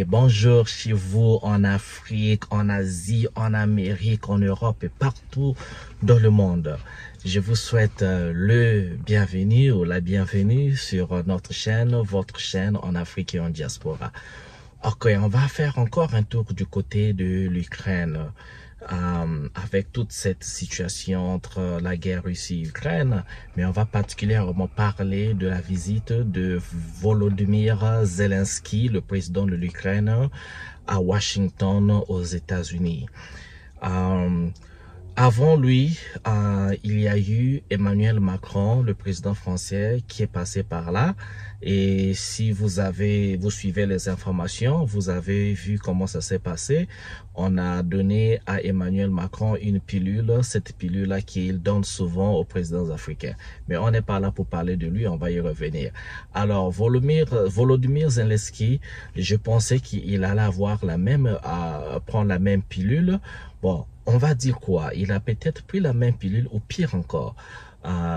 bonjour chez vous en Afrique, en Asie, en Amérique, en Europe et partout dans le monde. Je vous souhaite le bienvenu ou la bienvenue sur notre chaîne, votre chaîne en Afrique et en diaspora. Ok, on va faire encore un tour du côté de l'Ukraine. Avec toute cette situation entre la guerre Russie-Ukraine, mais on va particulièrement parler de la visite de Volodymyr Zelensky, le président de l'Ukraine, à Washington, aux États-Unis. Avant lui, il y a eu Emmanuel Macron, le président français, qui est passé par là. Et si vous suivez les informations, vous avez vu comment ça s'est passé. On a donné à Emmanuel Macron une pilule, cette pilule-là qu'il donne souvent aux présidents africains. Mais on n'est pas là pour parler de lui, on va y revenir. Alors, Volodymyr Zelensky, je pensais qu'il allait avoir prendre la même pilule. Bon, on va dire quoi? Il a peut-être pris la même pilule ou pire encore.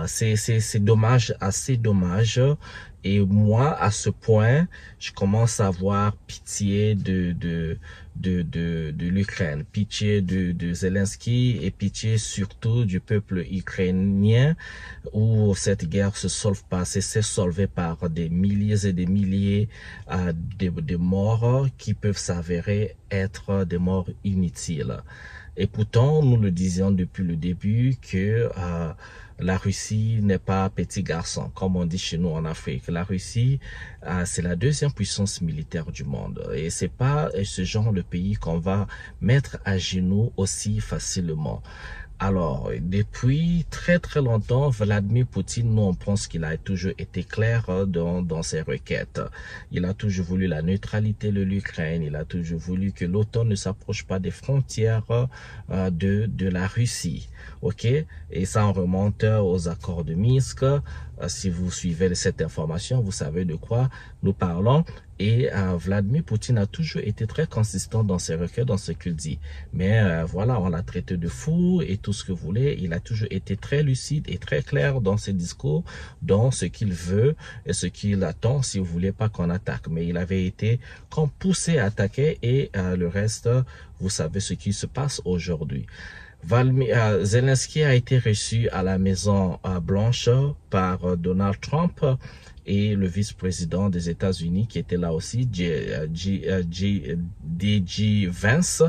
C'est dommage, assez dommage. Et moi, à ce point, je commence à avoir pitié de l'Ukraine, pitié de Zelensky et pitié surtout du peuple ukrainien où cette guerre se solve pas, c'est solvé par des milliers et des milliers de morts qui peuvent s'avérer être des morts inutiles. Et pourtant, nous le disions depuis le début que la Russie n'est pas petit garçon, comme on dit chez nous en Afrique. La Russie, c'est la deuxième puissance militaire du monde. Et c'est pas ce genre de pays qu'on va mettre à genoux aussi facilement. Alors, depuis très très longtemps, Vladimir Poutine, nous on pense qu'il a toujours été clair dans ses requêtes. Il a toujours voulu la neutralité de l'Ukraine, il a toujours voulu que l'OTAN ne s'approche pas des frontières de la Russie. Ok? Et ça on remonte aux accords de Minsk. Si vous suivez cette information, vous savez de quoi nous parlons. Et Vladimir Poutine a toujours été très consistant dans ses requêtes, dans ce qu'il dit. Mais voilà, on l'a traité de fou et tout ce que vous voulez. Il a toujours été très lucide et très clair dans ses discours, dans ce qu'il veut et ce qu'il attend si vous voulez pas qu'on attaque. Mais il avait été comme poussé à attaquer et le reste, vous savez ce qui se passe aujourd'hui. Zelensky a été reçu à la Maison Blanche par Donald Trump et le vice-président des États-Unis qui était là aussi, D.J. Vance,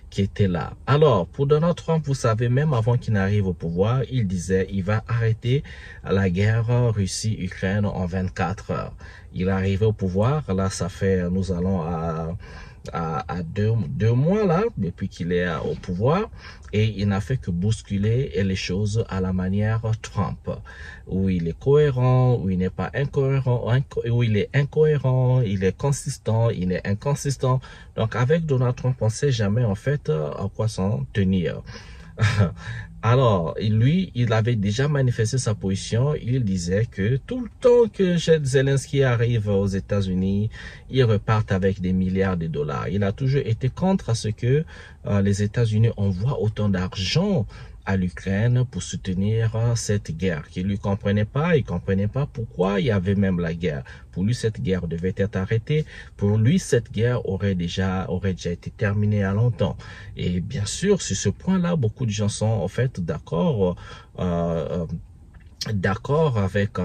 qui était là. Alors, pour Donald Trump, vous savez, même avant qu'il n'arrive au pouvoir, il disait il va arrêter la guerre Russie-Ukraine en 24 heures. Il est arrivé au pouvoir, là, nous allons à deux mois là depuis qu'il est au pouvoir et il n'a fait que bousculer les choses à la manière Trump où il est cohérent, où il n'est pas incohérent, où il est incohérent, il est consistant, il est inconsistant. Donc avec Donald Trump on sait jamais en fait à quoi s'en tenir. Alors, lui, il avait déjà manifesté sa position. Il disait que tout le temps que Zelensky arrive aux États-Unis, il repart avec des milliards de dollars. Il a toujours été contre à ce que les États-Unis envoient autant d'argent à l'Ukraine pour soutenir cette guerre qu'il ne comprenait pas. Il comprenait pas pourquoi il y avait même la guerre. Pour lui, cette guerre devait être arrêtée. Pour lui, cette guerre aurait déjà été terminée à longtemps. Et bien sûr, sur ce point-là, beaucoup de gens sont en fait d'accord avec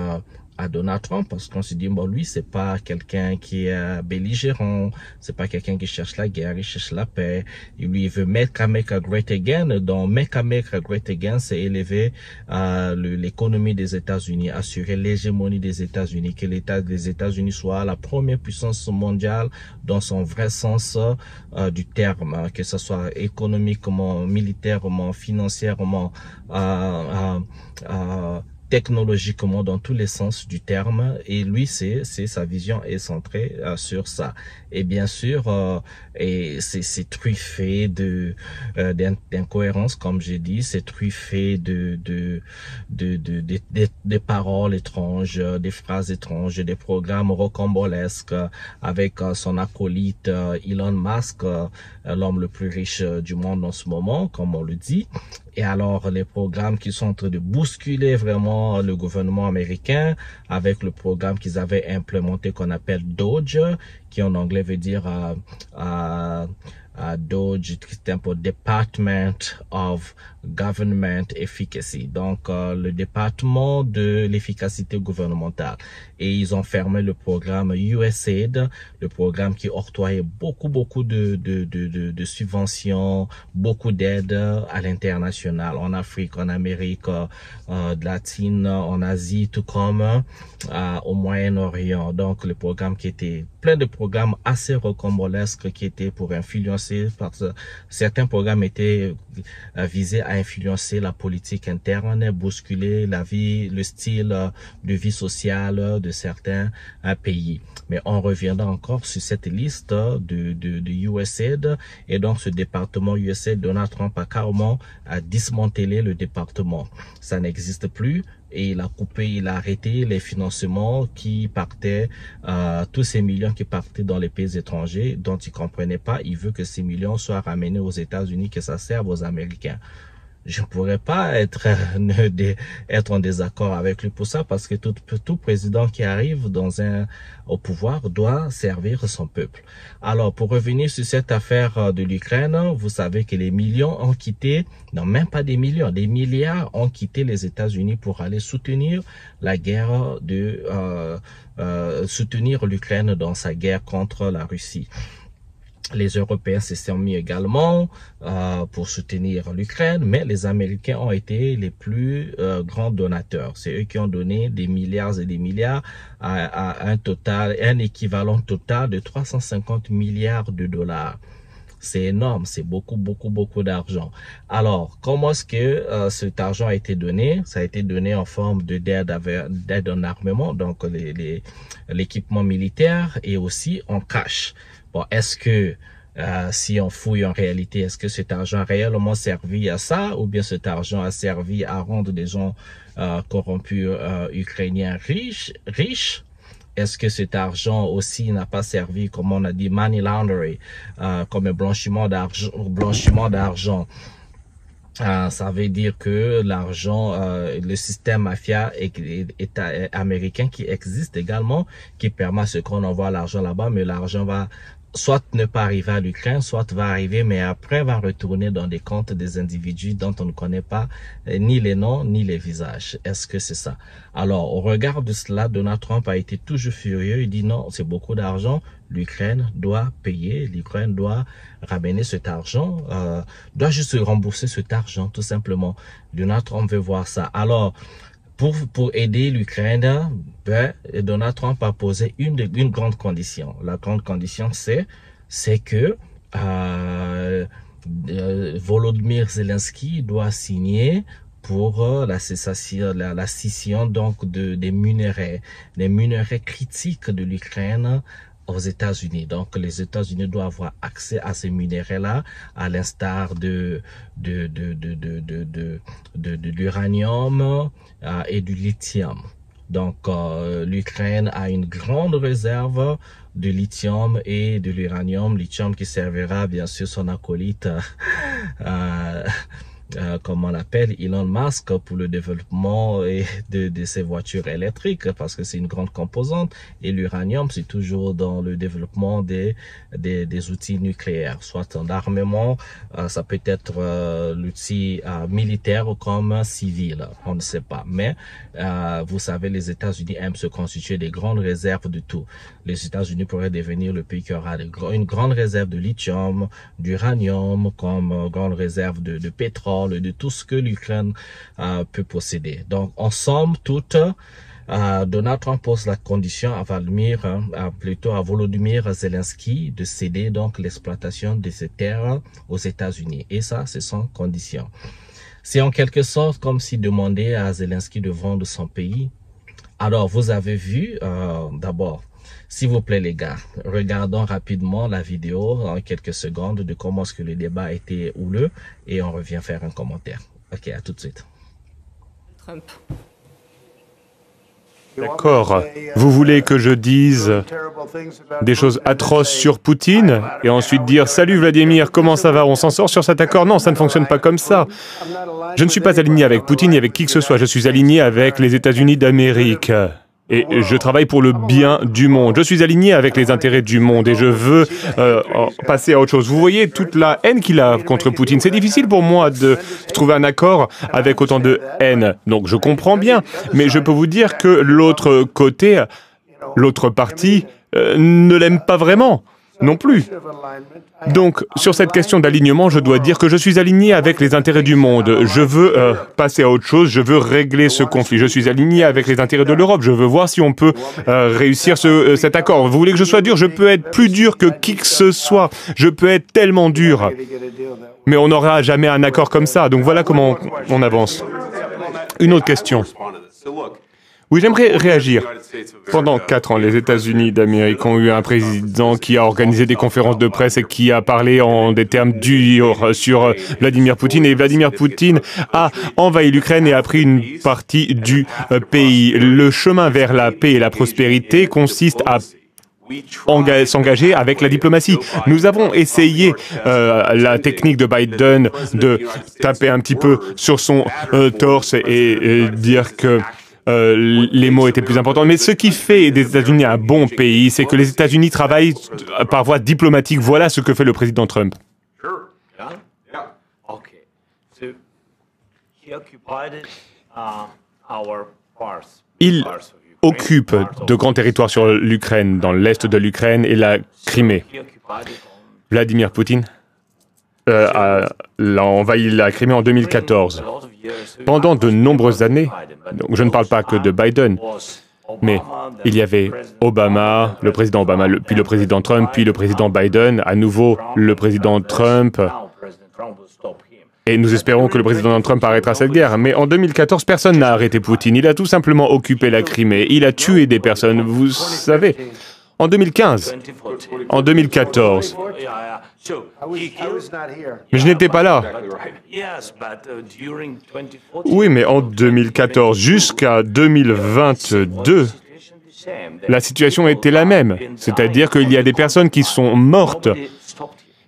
à Donald Trump parce qu'on se dit bon lui c'est pas quelqu'un qui est belligérant, c'est pas quelqu'un qui cherche la guerre, il cherche la paix. Et lui il veut Make America Great Again. Donc Make America Great Again c'est élever l'économie des États-Unis, assurer l'hégémonie des États-Unis, que les États-Unis soient la première puissance mondiale dans son vrai sens du terme, que ce soit économiquement, militairement, financièrement, technologiquement dans tous les sens du terme. Et lui sa vision est centrée sur ça. Et bien sûr et c'est truffé d'incohérences comme j'ai dit, c'est truffé de paroles étranges, des phrases étranges, des programmes rocambolesques avec son acolyte Elon Musk, l'homme le plus riche du monde en ce moment comme on le dit. Et alors, les programmes qui sont en train de bousculer vraiment le gouvernement américain avec le programme qu'ils avaient implémenté qu'on appelle Doge, qui en anglais veut dire DOGE, qui est pour Department of Government Efficacy, donc le département de l'efficacité gouvernementale. Et ils ont fermé le programme USAID, le programme qui octroyait beaucoup de subventions, beaucoup d'aides à l'international, en Afrique, en Amérique latine, en Asie, tout comme au Moyen-Orient. Donc le programme qui était plein de programmes assez rocambolesques qui étaient pour influencer, parce que certains programmes étaient visés à influencer la politique interne, bousculer la vie, le style de vie sociale de certains pays. Mais on reviendra encore sur cette liste de USAID, et donc ce département USAID, Donald Trump a carrément dismantelé le département. Ça n'existe plus. Et il a coupé, il a arrêté les financements qui partaient, tous ces millions qui partaient dans les pays étrangers dont il comprenait pas. Il veut que ces millions soient ramenés aux États-Unis, que ça serve aux Américains. Je ne pourrais pas être en désaccord avec lui pour ça, parce que tout président qui arrive au pouvoir doit servir son peuple. Alors, pour revenir sur cette affaire de l'Ukraine, vous savez que les millions ont quitté, non même pas des millions, des milliards ont quitté les États-Unis pour aller soutenir la guerre soutenir l'Ukraine dans sa guerre contre la Russie. Les Européens se sont mis également pour soutenir l'Ukraine, mais les Américains ont été les plus grands donateurs. C'est eux qui ont donné des milliards et des milliards à un équivalent total de 350 milliards de dollars. C'est énorme, c'est beaucoup d'argent. Alors, comment est-ce que cet argent a été donné? Ça a été donné en forme d'aide en armement, donc l'équipement militaire, et aussi en cash. Bon, est-ce que si on fouille en réalité, est-ce que cet argent a réellement servi à ça, ou bien cet argent a servi à rendre des gens corrompus ukrainiens riches? Est-ce que cet argent aussi n'a pas servi, comme on a dit, money laundering, comme blanchiment d'argent? Ça veut dire que l'argent, le système mafia américain qui existe également, qui permet à ce qu'on envoie l'argent là-bas, mais l'argent va soit ne pas arriver à l'Ukraine, soit va arriver, mais après va retourner dans des comptes des individus dont on ne connaît pas ni les noms, ni les visages. Est-ce que c'est ça? Alors, au regard de cela, Donald Trump a été toujours furieux. Il dit non, c'est beaucoup d'argent. L'Ukraine doit payer, l'Ukraine doit ramener cet argent, doit juste rembourser cet argent, tout simplement. Donald Trump veut voir ça. Alors, pour aider l'Ukraine, Donald Trump a posé une grande condition. La grande condition, c'est que Volodymyr Zelensky doit signer pour la scission donc des minerais critiques de l'Ukraine aux États-Unis. Donc, les États-Unis doivent avoir accès à ces minéraux-là, à l'instar de l'uranium et du lithium. Donc, l'Ukraine a une grande réserve de lithium et de l'uranium. Lithium qui servira bien sûr son acolyte comme on l'appelle, Elon Musk, pour le développement de ces voitures électriques, parce que c'est une grande composante, et l'uranium, c'est toujours dans le développement des outils nucléaires, soit en armement, ça peut être l'outil militaire comme civil, on ne sait pas, mais vous savez, les États-Unis aiment se constituer des grandes réserves de tout. Les États-Unis pourraient devenir le pays qui aura une grande réserve de lithium, d'uranium, comme grande réserve de pétrole, de tout ce que l'Ukraine peut posséder. Donc, en somme toute, Donald Trump pose la condition à Volodymyr Zelensky de céder donc l'exploitation de ces terres aux États-Unis. Et ça, c'est sans condition. C'est en quelque sorte comme s'il demandait à Zelensky de vendre son pays. Alors, vous avez vu, d'abord, s'il vous plaît les gars, regardons rapidement la vidéo en quelques secondes de comment est-ce que le débat a été houleux et on revient faire un commentaire. Ok, à tout de suite. Trump. D'accord. Vous voulez que je dise des choses atroces sur Poutine et ensuite dire « Salut Vladimir, comment ça va? On s'en sort sur cet accord ?» Non, ça ne fonctionne pas comme ça. Je ne suis pas aligné avec Poutine ni avec qui que ce soit. Je suis aligné avec les États-Unis d'Amérique. Et je travaille pour le bien du monde. Je suis aligné avec les intérêts du monde et je veux passer à autre chose. Vous voyez toute la haine qu'il a contre Poutine. C'est difficile pour moi de trouver un accord avec autant de haine. Donc je comprends bien. Mais je peux vous dire que l'autre côté, l'autre partie, ne l'aime pas vraiment non plus. Donc, sur cette question d'alignement, je dois dire que je suis aligné avec les intérêts du monde. Je veux passer à autre chose, je veux régler ce conflit. Je suis aligné avec les intérêts de l'Europe. Je veux voir si on peut réussir cet accord. Vous voulez que je sois dur? Je peux être plus dur que qui que ce soit. Je peux être tellement dur. Mais on n'aura jamais un accord comme ça. Donc voilà comment on avance. Une autre question. Oui, j'aimerais réagir. Pendant 4 ans, les États-Unis d'Amérique ont eu un président qui a organisé des conférences de presse et qui a parlé en des termes durs sur Vladimir Poutine. Et Vladimir Poutine a envahi l'Ukraine et a pris une partie du pays. Le chemin vers la paix et la prospérité consiste à s'engager avec la diplomatie. Nous avons essayé la technique de Biden de taper un petit peu sur son torse et dire que les mots étaient plus importants. Mais ce qui fait des États-Unis un bon pays, c'est que les États-Unis travaillent par voie diplomatique. Voilà ce que fait le président Trump. Il occupe de grands territoires sur l'Ukraine, dans l'est de l'Ukraine et la Crimée. Vladimir Poutine a envahi la Crimée en 2014. Pendant de nombreuses années, donc je ne parle pas que de Biden, mais il y avait Obama, le président Obama, puis le président Trump, puis le président Biden, à nouveau le président Trump. Et nous espérons que le président Trump arrêtera cette guerre. Mais en 2014, personne n'a arrêté Poutine. Il a tout simplement occupé la Crimée. Il a tué des personnes, vous savez. En 2015, en 2014. Mais je n'étais pas là. Oui, mais en 2014 jusqu'à 2022, la situation était la même. C'est-à-dire qu'il y a des personnes qui sont mortes.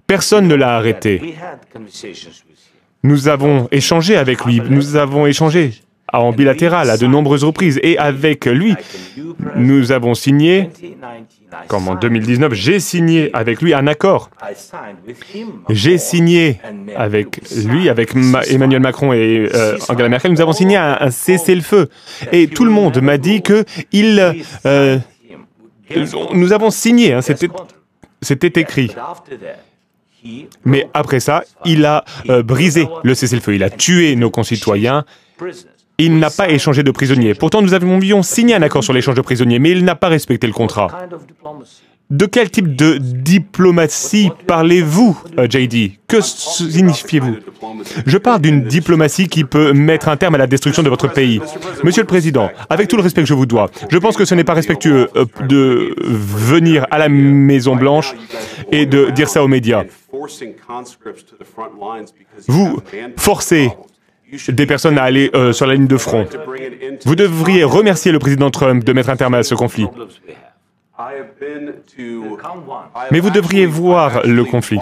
Personne ne l'a arrêté. Nous avons échangé avec lui. Nous avons échangé en bilatéral à de nombreuses reprises. Et avec lui, nous avons signé, comme en 2019, j'ai signé avec lui un accord. J'ai signé avec lui, avec Emmanuel Macron et Angela Merkel, nous avons signé un cessez-le-feu. Et tout le monde m'a dit que nous avons signé, hein, c'était écrit. Mais après ça, il a brisé le cessez-le-feu, il a tué nos concitoyens. Il n'a pas échangé de prisonniers. Pourtant, nous avions signé un accord sur l'échange de prisonniers, mais il n'a pas respecté le contrat. De quel type de diplomatie parlez-vous, JD? Que signifiez-vous? Je parle d'une diplomatie qui peut mettre un terme à la destruction de votre pays. Monsieur le Président, avec tout le respect que je vous dois, je pense que ce n'est pas respectueux de venir à la Maison-Blanche et de dire ça aux médias. Vous forcez des personnes à aller sur la ligne de front. Vous devriez remercier le président Trump de mettre un terme à ce conflit. Mais vous devriez voir le conflit.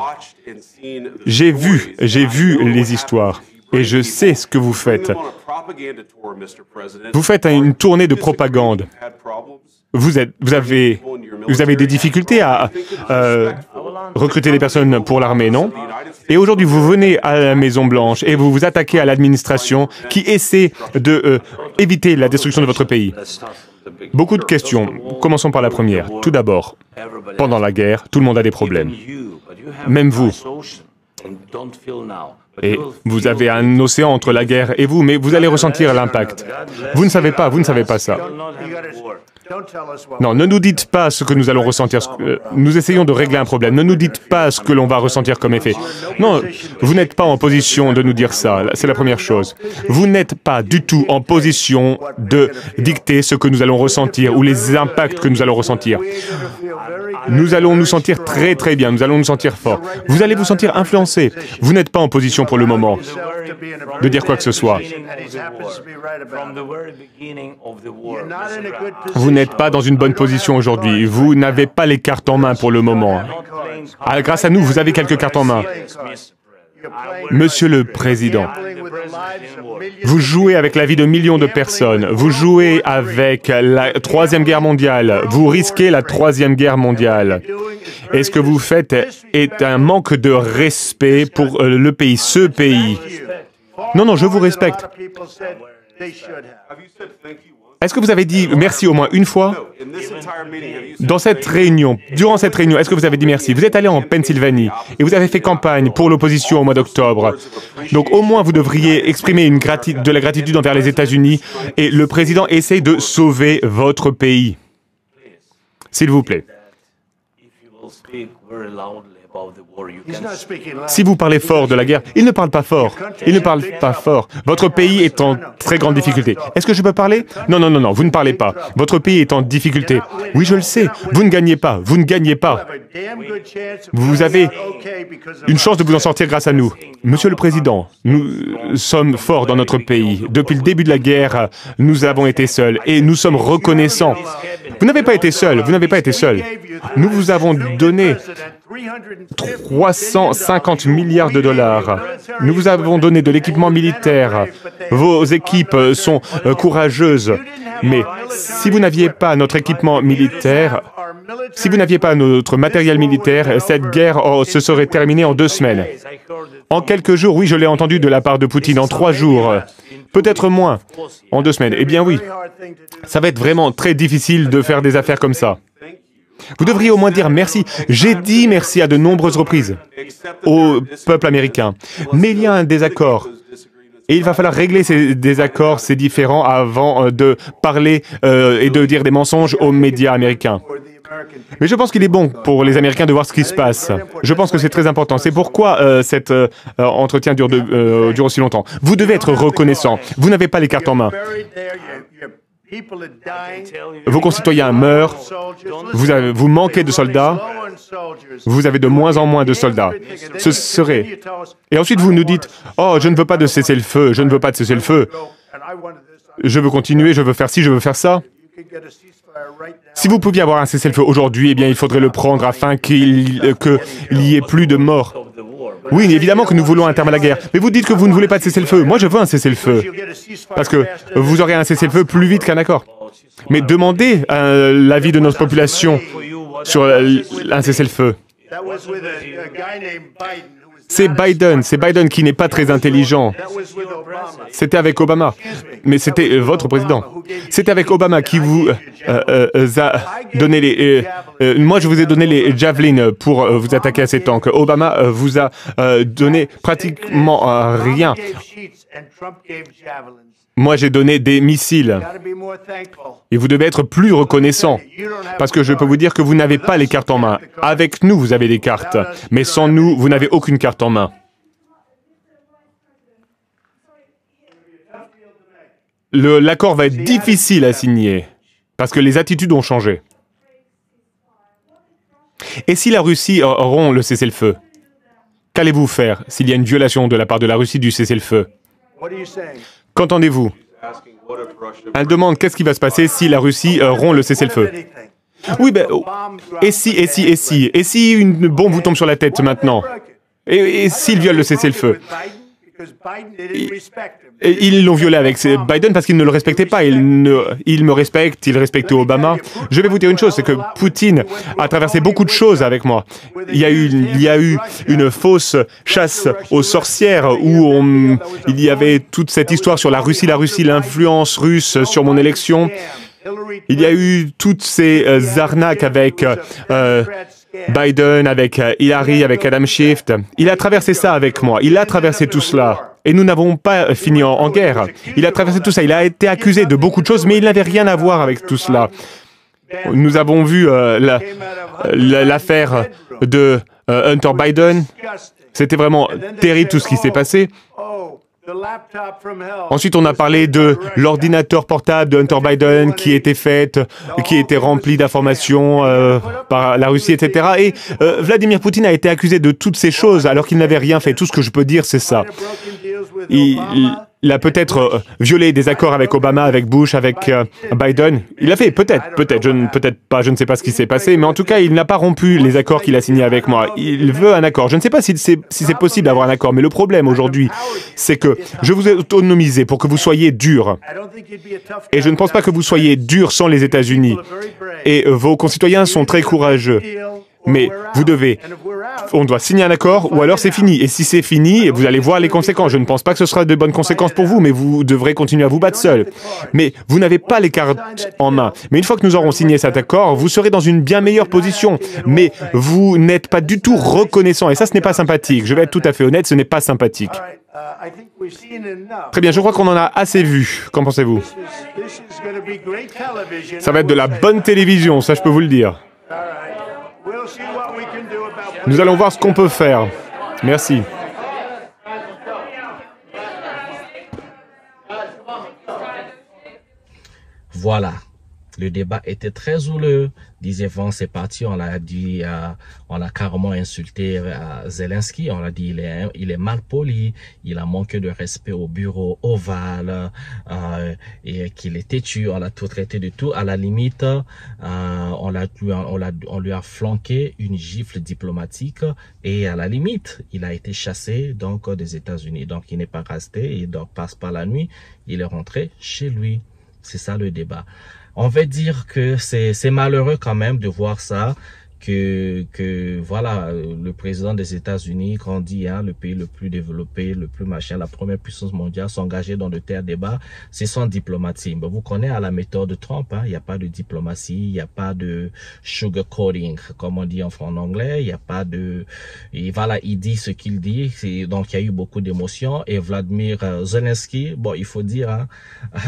J'ai vu les histoires et je sais ce que vous faites. Vous faites une tournée de propagande. Vous avez des difficultés à recruter des personnes pour l'armée, non? Et aujourd'hui, vous venez à la Maison-Blanche et vous vous attaquez à l'administration qui essaie de éviter la destruction de votre pays. Beaucoup de questions. Commençons par la première. Tout d'abord, pendant la guerre, tout le monde a des problèmes. Même vous. Et vous avez un océan entre la guerre et vous, mais vous allez ressentir l'impact. Vous ne savez pas ça. Non, ne nous dites pas ce que nous allons ressentir. Nous essayons de régler un problème. Ne nous dites pas ce que l'on va ressentir comme effet. Non, vous n'êtes pas en position de nous dire ça. C'est la première chose. Vous n'êtes pas du tout en position de dicter ce que nous allons ressentir ou les impacts que nous allons ressentir. Nous allons nous sentir très très bien. Nous allons nous sentir forts. Vous allez vous sentir influencé. Vous n'êtes pas en position pour le moment de dire quoi que ce soit. Vous n'êtes pas dans une bonne position aujourd'hui. Vous n'avez pas les cartes en main pour le moment. Grâce à nous, vous avez quelques cartes en main. Monsieur le Président, vous jouez avec la vie de millions de personnes, vous jouez avec la Troisième Guerre mondiale, vous risquez la Troisième Guerre mondiale. Et ce que vous faites est un manque de respect pour le pays, ce pays. Non, non, je vous respecte. Est-ce que vous avez dit merci au moins une fois? Dans cette réunion, durant cette réunion, est-ce que vous avez dit merci? Vous êtes allé en Pennsylvanie et vous avez fait campagne pour l'opposition au mois d'octobre. Donc au moins vous devriez exprimer de la gratitude envers les États-Unis et le président essaye de sauver votre pays. S'il vous plaît. Si vous parlez fort de la guerre, il ne parle pas fort. Il ne parle pas fort. Votre pays est en très grande difficulté. Est-ce que je peux parler? Non, non, non, non, vous ne parlez pas. Votre pays est en difficulté. Oui, je le sais. Vous ne gagnez pas. Vous ne gagnez pas. Vous avez une chance de vous en sortir grâce à nous. Monsieur le Président, nous sommes forts dans notre pays. Depuis le début de la guerre, nous avons été seuls et nous sommes reconnaissants. Vous n'avez pas été seul. Vous n'avez pas été seul. Nous vous avons donné 350 milliards de dollars. Nous vous avons donné de l'équipement militaire. Vos équipes sont courageuses. Mais si vous n'aviez pas notre équipement militaire, si vous n'aviez pas notre matériel militaire, cette guerre se serait terminée en 2 semaines. En quelques jours, oui, je l'ai entendu de la part de Poutine, en 3 jours. Peut-être moins, en 2 semaines. Eh bien oui, ça va être vraiment très difficile de faire des affaires comme ça. Vous devriez au moins dire merci. J'ai dit merci à de nombreuses reprises au peuple américain. Mais il y a un désaccord. Et il va falloir régler ces désaccords, ces différends, avant de parler et de dire des mensonges aux médias américains. Mais je pense qu'il est bon pour les Américains de voir ce qui se passe. Je pense que c'est très important. C'est pourquoi cet entretien dure aussi longtemps. Vous devez être reconnaissant. Vous n'avez pas les cartes en main. Vos concitoyens meurent, vous manquez de soldats, vous avez de moins en moins de soldats. Ce serait... Et ensuite vous nous dites, « Oh, je ne veux pas de cessez-le-feu, je ne veux pas de cessez-le-feu. Je veux continuer, je veux faire ci, je veux faire ça. » Si vous pouviez avoir un cessez-le-feu aujourd'hui, eh bien il faudrait le prendre afin qu'il y ait plus de morts. Oui, évidemment que nous voulons un terme à la guerre. Mais vous dites que vous ne voulez pas de cessez-le-feu. Moi, je veux un cessez-le-feu. Parce que vous aurez un cessez-le-feu plus vite qu'un accord. Mais demandez l'avis de notre population sur un cessez-le-feu. C'est Biden qui n'est pas très intelligent. C'était avec Obama. Mais c'était votre président. C'était avec Obama qui vous a donné les... moi, je vous ai donné les Javelin pour vous attaquer à ces tanks. Obama vous a donné pratiquement rien. Moi, j'ai donné des missiles. Et vous devez être plus reconnaissant. Parce que je peux vous dire que vous n'avez pas les cartes en main. Avec nous, vous avez des cartes. Mais sans nous, vous n'avez aucune carte en main. L'accord va être difficile à signer. Parce que les attitudes ont changé. Et si la Russie rompt le cessez-le-feu? Qu'allez-vous faire s'il y a une violation de la part de la Russie du cessez-le-feu? Qu'entendez-vous? Elle demande qu'est-ce qui va se passer si la Russie rompt le cessez-le-feu. Oui, ben, et si une bombe vous tombe sur la tête maintenant? Et s'il viole le cessez-le-feu? Ils l'ont violé avec Biden parce qu'il ne le respectait pas. Il me respecte, il respectait Obama. Je vais vous dire une chose, c'est que Poutine a traversé beaucoup de choses avec moi. Il y a eu une fausse chasse aux sorcières où il y avait toute cette histoire sur la Russie, l'influence russe sur mon élection. Il y a eu toutes ces arnaques avec Biden, avec Hillary, avec Adam Schiff. Il a traversé ça avec moi. Il a traversé tout cela. Et nous n'avons pas fini en guerre. Il a traversé tout ça. Il a été accusé de beaucoup de choses, mais il n'avait rien à voir avec tout cela. Nous avons vu l'affaire de Hunter Biden. C'était vraiment terrible tout ce qui s'est passé. Ensuite, on a parlé de l'ordinateur portable de Hunter Biden qui était rempli d'informations par la Russie, etc. Et Vladimir Poutine a été accusé de toutes ces choses alors qu'il n'avait rien fait. Tout ce que je peux dire, c'est ça. Il a peut-être violé des accords avec Obama, avec Bush, avec Biden. Il a fait, peut-être, peut-être pas, je ne sais pas ce qui s'est passé, mais en tout cas, il n'a pas rompu les accords qu'il a signés avec moi. Il veut un accord. Je ne sais pas si c'est possible d'avoir un accord, mais le problème aujourd'hui, c'est que je vous ai autonomisé pour que vous soyez dur. Et je ne pense pas que vous soyez dur sans les États-Unis. Et vos concitoyens sont très courageux. Mais on doit signer un accord ou alors c'est fini. Et si c'est fini, vous allez voir les conséquences. Je ne pense pas que ce sera de bonnes conséquences pour vous, mais vous devrez continuer à vous battre seul. Mais vous n'avez pas les cartes en main. Mais une fois que nous aurons signé cet accord, vous serez dans une bien meilleure position. Mais vous n'êtes pas du tout reconnaissant. Et ça, ce n'est pas sympathique. Je vais être tout à fait honnête, ce n'est pas sympathique. Très bien, je crois qu'on en a assez vu. Qu'en pensez-vous? Ça va être de la bonne télévision, ça je peux vous le dire. Nous allons voir ce qu'on peut faire. Merci. Voilà. Le débat était très houleux. Disait Van, c'est parti, on l'a dit, on l'a carrément insulté Zelensky. On l'a dit, il est mal poli, il a manqué de respect au bureau ovale, et qu'il est têtu. On l'a tout traité de tout. À la limite, on lui a flanqué une gifle diplomatique et à la limite, il a été chassé donc des États-Unis. Donc, il n'est pas resté, il ne passe pas la nuit, il est rentré chez lui. C'est ça le débat. On va dire que c'est malheureux quand même de voir ça, que voilà, le président des États-Unis, qu'on dit, hein, le pays le plus développé, le plus machin, la première puissance mondiale, s'engager dans de tels débats, c'est sans diplomatie. Ben, vous connaissez à la méthode de Trump, hein, il n'y a pas de diplomatie, il n'y a pas de sugarcoating, comme on dit en anglais, il n'y a pas de... Et voilà, il dit ce qu'il dit, donc il y a eu beaucoup d'émotions, et Vladimir Zelensky, bon, il faut dire, hein,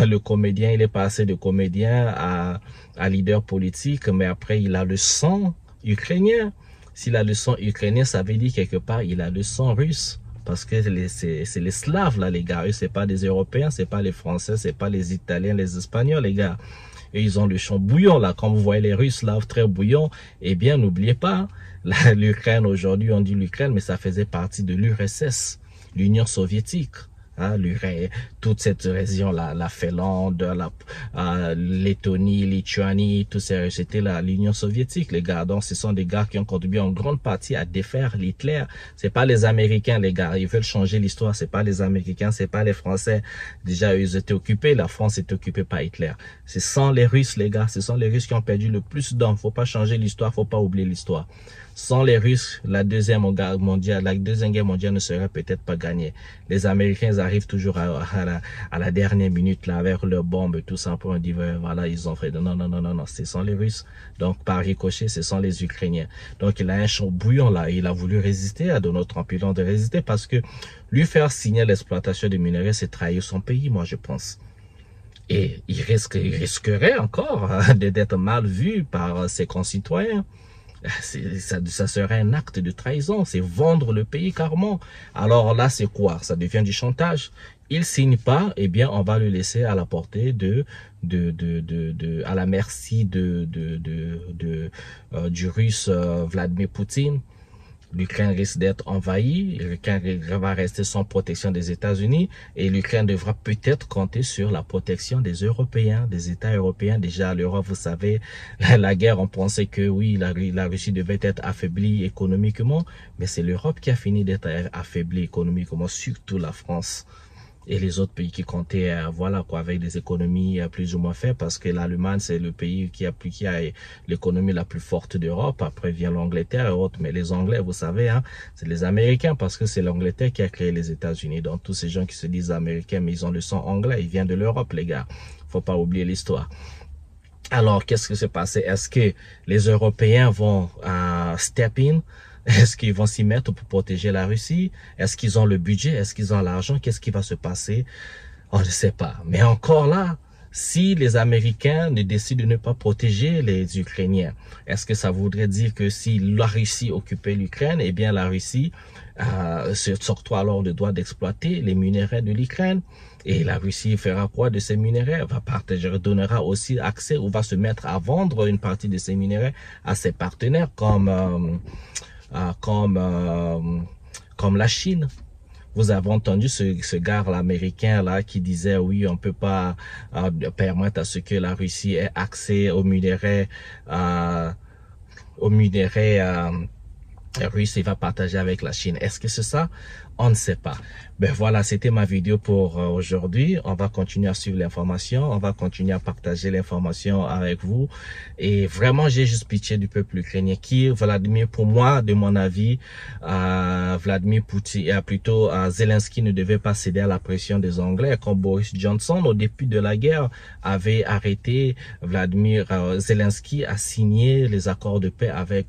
le comédien, il est passé de comédien à leader politique, mais après, il a le sang ukrainien. S'il a le sang ukrainien, ça veut dire quelque part il a le sang russe, parce que c'est les Slaves là, les gars. Eux, c'est pas des Européens, c'est pas les Français, c'est pas les Italiens, les Espagnols, les gars. Et ils ont le sang bouillant là. Quand vous voyez les Russes là, très bouillants, eh bien n'oubliez pas, l'Ukraine aujourd'hui, on dit l'Ukraine, mais ça faisait partie de l'URSS, l'Union soviétique. Hein, toute cette région-là, la Finlande, la Lettonie, Lituanie, tout ça, c'était l'Union soviétique, les gars. Donc, ce sont des gars qui ont contribué en grande partie à défaire Hitler. C'est pas les Américains, les gars. Ils veulent changer l'histoire. C'est pas les Américains, c'est pas les Français. Déjà, ils étaient occupés. La France est occupée par Hitler. C'est sans les Russes, les gars. Ce sont les Russes qui ont perdu le plus d'hommes. Faut pas changer l'histoire. Faut pas oublier l'histoire. Sans les Russes, la deuxième guerre mondiale ne serait peut-être pas gagnée. Les Américains, ils arrivent toujours à la dernière minute, là, avec leurs bombes et tout ça, pour dire, voilà, ils ont fait, non, ce sont les Russes. Donc, par ricochet, ce sont les Ukrainiens. Donc, il a un champ bouillant, là, il a voulu résister à Donald Trump, il a de résister parce que lui faire signer l'exploitation des minerais, c'est trahir son pays, moi, je pense. Et il risquerait encore d'être mal vu par ses concitoyens. Ça serait un acte de trahison, c'est vendre le pays carrément. Alors là, c'est quoi? Ça devient du chantage. Il signe pas, eh bien, on va le laisser à la portée à la merci du russe Vladimir Poutine. L'Ukraine risque d'être envahie, l'Ukraine va rester sans protection des États-Unis et l'Ukraine devra peut-être compter sur la protection des Européens, des États européens. Déjà, l'Europe, vous savez, la guerre, on pensait que oui, la Russie devait être affaiblie économiquement, mais c'est l'Europe qui a fini d'être affaiblie économiquement, surtout la France. Et les autres pays qui comptaient, voilà quoi, avec des économies plus ou moins faibles, parce que l'Allemagne, c'est le pays qui a l'économie la plus forte d'Europe. Après vient l'Angleterre et autres. Mais les Anglais, vous savez, hein, c'est les Américains, parce que c'est l'Angleterre qui a créé les États-Unis. Donc, tous ces gens qui se disent Américains, mais ils ont le sang anglais, ils viennent de l'Europe, les gars. Faut pas oublier l'histoire. Alors, qu'est-ce qui s'est passé? Est-ce que les Européens vont step in? Est-ce qu'ils vont s'y mettre pour protéger la Russie? Est-ce qu'ils ont le budget? Est-ce qu'ils ont l'argent? Qu'est-ce qui va se passer? On ne sait pas. Mais encore là, si les Américains ne décident de ne pas protéger les Ukrainiens, est-ce que ça voudrait dire que si la Russie occupait l'Ukraine, eh bien la Russie s'octroie alors le droit d'exploiter les minerais de l'Ukraine? Et la Russie fera quoi de ces minerais? Va partager, donnera aussi accès ou va se mettre à vendre une partie de ces minerais à ses partenaires comme la Chine. vous avez entendu ce gars américain là qui disait oui, on peut pas permettre à ce que la Russie ait accès aux minerais russe, il va partager avec la Chine. Est-ce que c'est ça? On ne sait pas. Ben voilà, c'était ma vidéo pour aujourd'hui. On va continuer à suivre l'information. On va continuer à partager l'information avec vous. Et vraiment, j'ai juste pitié du peuple ukrainien qui, Vladimir, pour moi, de mon avis, Vladimir Poutine, plutôt Zelensky ne devait pas céder à la pression des Anglais, comme Boris Johnson, au début de la guerre, avait arrêté Zelensky a signé les accords de paix avec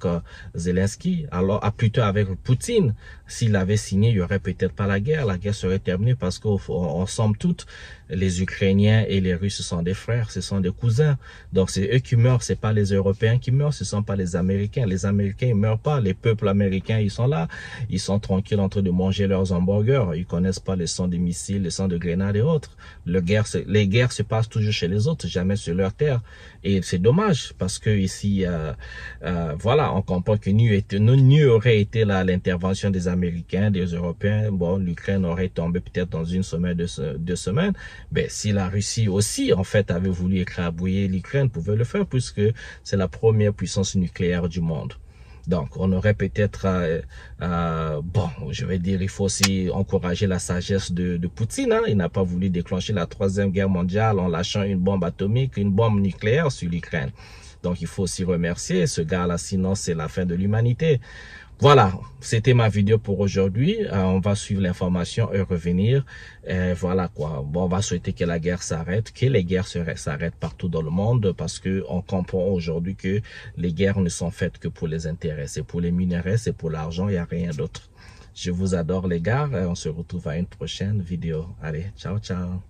Zelensky, alors plutôt avec Poutine. S'il avait signé, il y aurait peut-être pas la guerre serait terminée parce qu'en somme toute, les Ukrainiens et les Russes sont des frères, ce sont des cousins. Donc c'est eux qui meurent, c'est pas les Européens qui meurent, ce sont pas les Américains. Les Américains ils meurent pas, les peuples américains ils sont là, ils sont tranquilles en train de manger leurs hamburgers, ils connaissent pas les sons des missiles, les sons de grenades et autres. Les guerres se passent toujours chez les autres, jamais sur leur terre. Et c'est dommage parce que ici, voilà, on comprend que ni aurait été là l'intervention des Américains, des Européens. Bon, l'Ukraine aurait tombé peut-être dans une semaine, 2 semaines. Ben, si la Russie aussi, en fait, avait voulu écrabouiller l'Ukraine, pouvait le faire puisque c'est la première puissance nucléaire du monde. Donc, on aurait peut-être, bon, je vais dire, il faut aussi encourager la sagesse de Poutine. Hein. Il n'a pas voulu déclencher la 3e guerre mondiale en lâchant une bombe atomique, une bombe nucléaire sur l'Ukraine. Donc, il faut aussi remercier ce gars-là, sinon c'est la fin de l'humanité. Voilà, c'était ma vidéo pour aujourd'hui. On va suivre l'information et revenir. Voilà quoi. Bon, on va souhaiter que la guerre s'arrête, que les guerres s'arrêtent partout dans le monde parce que on comprend aujourd'hui que les guerres ne sont faites que pour les intérêts. C'est pour les minéraux, c'est pour l'argent, il n'y a rien d'autre. Je vous adore les gars. On se retrouve à une prochaine vidéo. Allez, ciao, ciao.